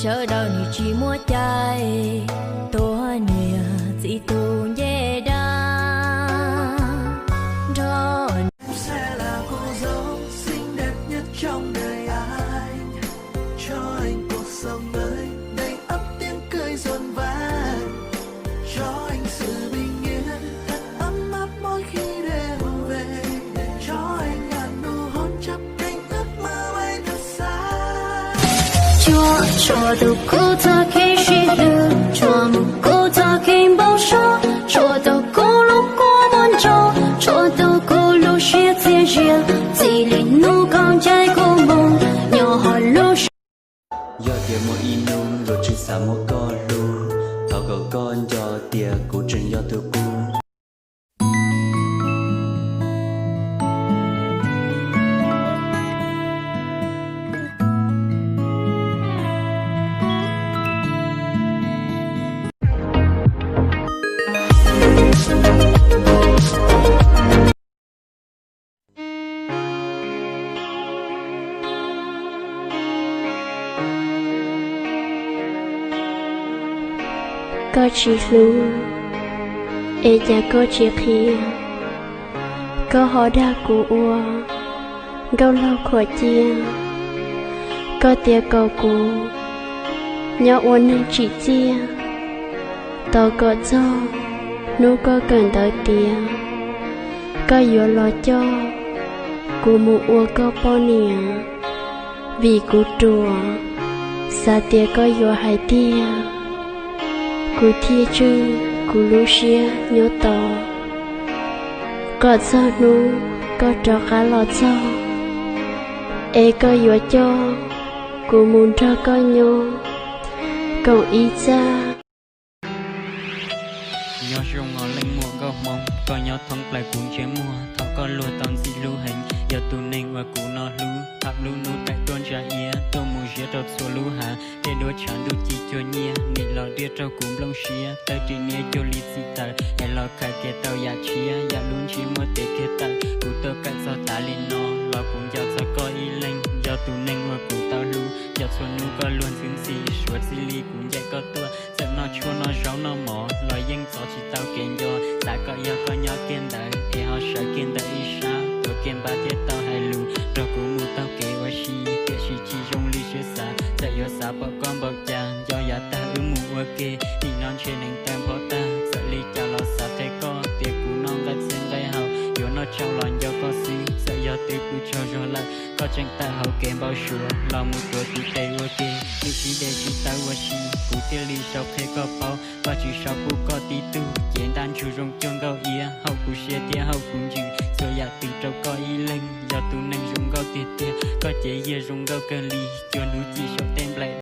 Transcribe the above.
sợ đau ni chỉ mua trái tua nia chỉ tu nhẹ đa cho sẽ là cô dâu xinh đẹp nhất trong đời anh, cho anh cuộc sống mới đầy ắp tiếng cười rộn vang, cho anh sự bình yên thật ấm áp mỗi khi đêm về, cho anh ngàn nụ hôn chắp cánh ước mơ bay thật xa. cho đầu cô ta khi suy tư, cho một cô ta khi bao số, cho đầu cô lúc cô muốn cho đầu cô lúc chia chia chia, chỉ liền nụ con trai cô mong, nhỏ họ lúc. Do tiề một inung rồi chỉ xa một con luôn, thọ con cho tiề cụ trình do từ cu. Có chỉ lu, nhà có chỉ kia, có họ đã của ua, gâu lâu khỏi chia, có tia cầu cụ, nhỏ uốn nên chỉ chia, tao có cho, nu có cần đợi tia, có yếu lo cho, cụ mù ua có bao nè, vì cụ trùa, xa tia có yếu hai tia. Cú thia chư, cú lú xia nhớ tỏ, có cho nu, có cho khá lọt cho, có yếu cho, cú muốn cho có nhô, cậu ý cha. Nhớ rung ngõ lên mùa gò mông, có nhớ thông lại cuốn chế mùa, thọ có lùa tòn gì lưu hình, giờ tu nên và cú nó lưu, tháp lưu nụ tại tuôn ra ia, tô mù dễ trâu xua lưu hạ, để đôi chọn đôi chỉ cho nhia, nị lò đĩa trâu cúm lông xía, tới tri nia cho lý xì tờ, hay lò khai kia tàu ya chia, ya luôn chỉ mua tê kia tờ, cú tơ cạnh sao ta lên nó, lò cũng giờ sao có ý lên, giờ tu nên và cú tao lưu, giờ xuân nụ có luôn xứng xì, suốt xì ly cũng dạy có tua, sợ nó chua nó rau nó mỏ, lò yên gió chỉ tao kén do, đã có ya có nhỏ kiên đời, họ sợ kiên đời ý sao, tôi kiên ba thiết tao hay lưu, rồi cú mua tao kê qua xì, kê xì chỉ trong ly xưa xa, giờ yo xa bỏ con bỏ cha, do ya ta mù ok, đi non trên nền tem phó ta, sợ ly chào lo xa thế co, tiệc cú non gắt xen gai hậu, yo nó trong lòn do có xí, sợ yo tiêu cú cho rồi lại, có tranh ta hậu kèm bao sủa, lo một tuổi tụi tây ok, đi chỉ để chỉ tao qua xí, cú tiêu ly sau thế có bao, và chỉ sau cú có tí tu,简单chú rong chân gao ia, hậu cú xe tia hậu cũng dừng, rồi ya từ trâu có ý lên, giờ tu nên rong gao tia tia, có chế ia rong gao cơ ly, cho nụ chỉ